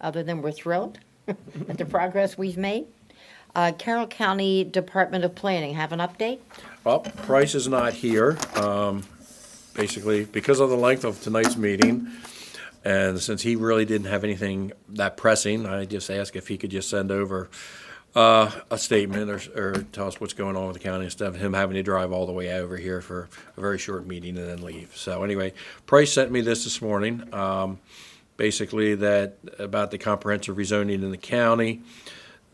other than we're thrilled at the progress we've made. Carroll County Department of Planning, have an update? Well, Price is not here, basically because of the length of tonight's meeting. And since he really didn't have anything that pressing, I just asked if he could just send over a statement or tell us what's going on with the county instead of him having to drive all the way over here for a very short meeting and then leave. So anyway, Price sent me this morning, basically that about the comprehensive rezoning in the county.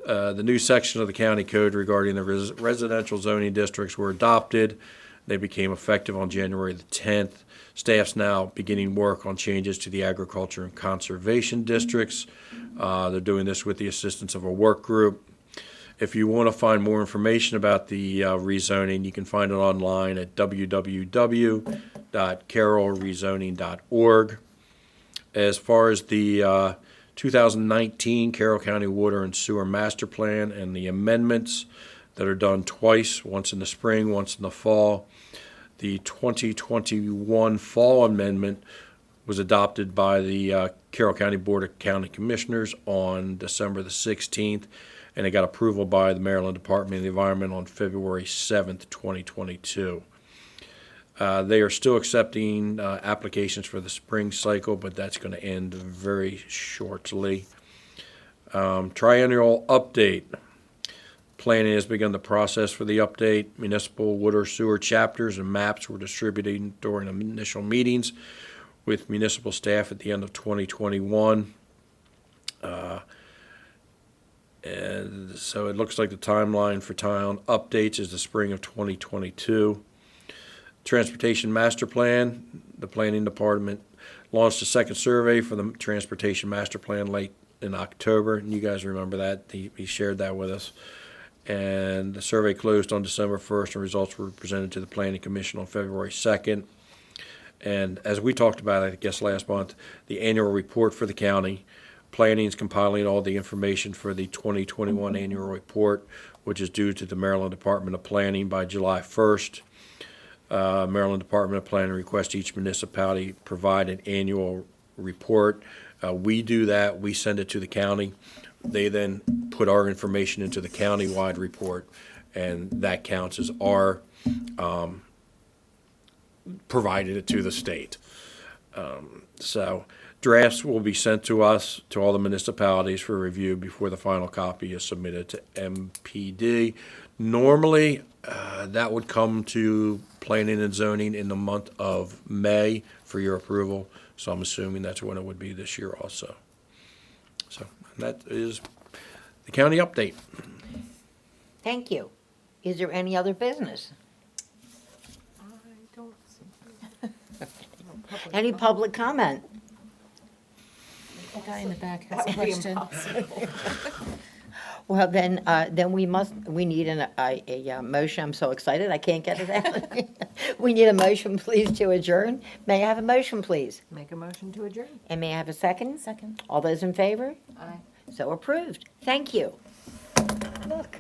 The new section of the county code regarding the residential zoning districts were adopted. They became effective on January the 10th. Staff's now beginning work on changes to the agriculture and conservation districts. They're doing this with the assistance of a work group. If you want to find more information about the rezoning, you can find it online at www.carrollrezoning.org. As far as the 2019 Carroll County Water and Sewer Master Plan and the amendments that are done twice, once in the spring, once in the fall. The 2021 fall amendment was adopted by the Carroll County Board of County Commissioners on December the 16th, and it got approval by the Maryland Department of the Environment on February 7th, 2022. They are still accepting applications for the spring cycle, but that's going to end very shortly. Triennial update. Planning has begun the process for the update. Municipal water sewer chapters and maps were distributed during initial meetings with municipal staff at the end of 2021. And so it looks like the timeline for town updates is the spring of 2022. Transportation Master Plan, the Planning Department launched a second survey for the Transportation Master Plan late in October, and you guys remember that. He shared that with us. And the survey closed on December 1st, and results were presented to the Planning Commission on February 2nd. And as we talked about, I guess last month, the annual report for the county. Planning is compiling all the information for the 2021 annual report, which is due to the Maryland Department of Planning by July 1st. Maryland Department of Planning requests each municipality provide an annual report. We do that. We send it to the county. They then put our information into the county-wide report, and that counts as our provided it to the state. So drafts will be sent to us, to all the municipalities for review before the final copy is submitted to MPD. Normally, that would come to Planning and Zoning in the month of May for your approval. So I'm assuming that's when it would be this year also. So that is the county update. Thank you. Is there any other business? I don't see. Any public comment? The guy in the back has a question. Well, then we need a motion. I'm so excited, I can't get it out. We need a motion, please, to adjourn. May I have a motion, please? Make a motion to adjourn. And may I have a second? Second. All those in favor? Aye. So approved. Thank you. Look.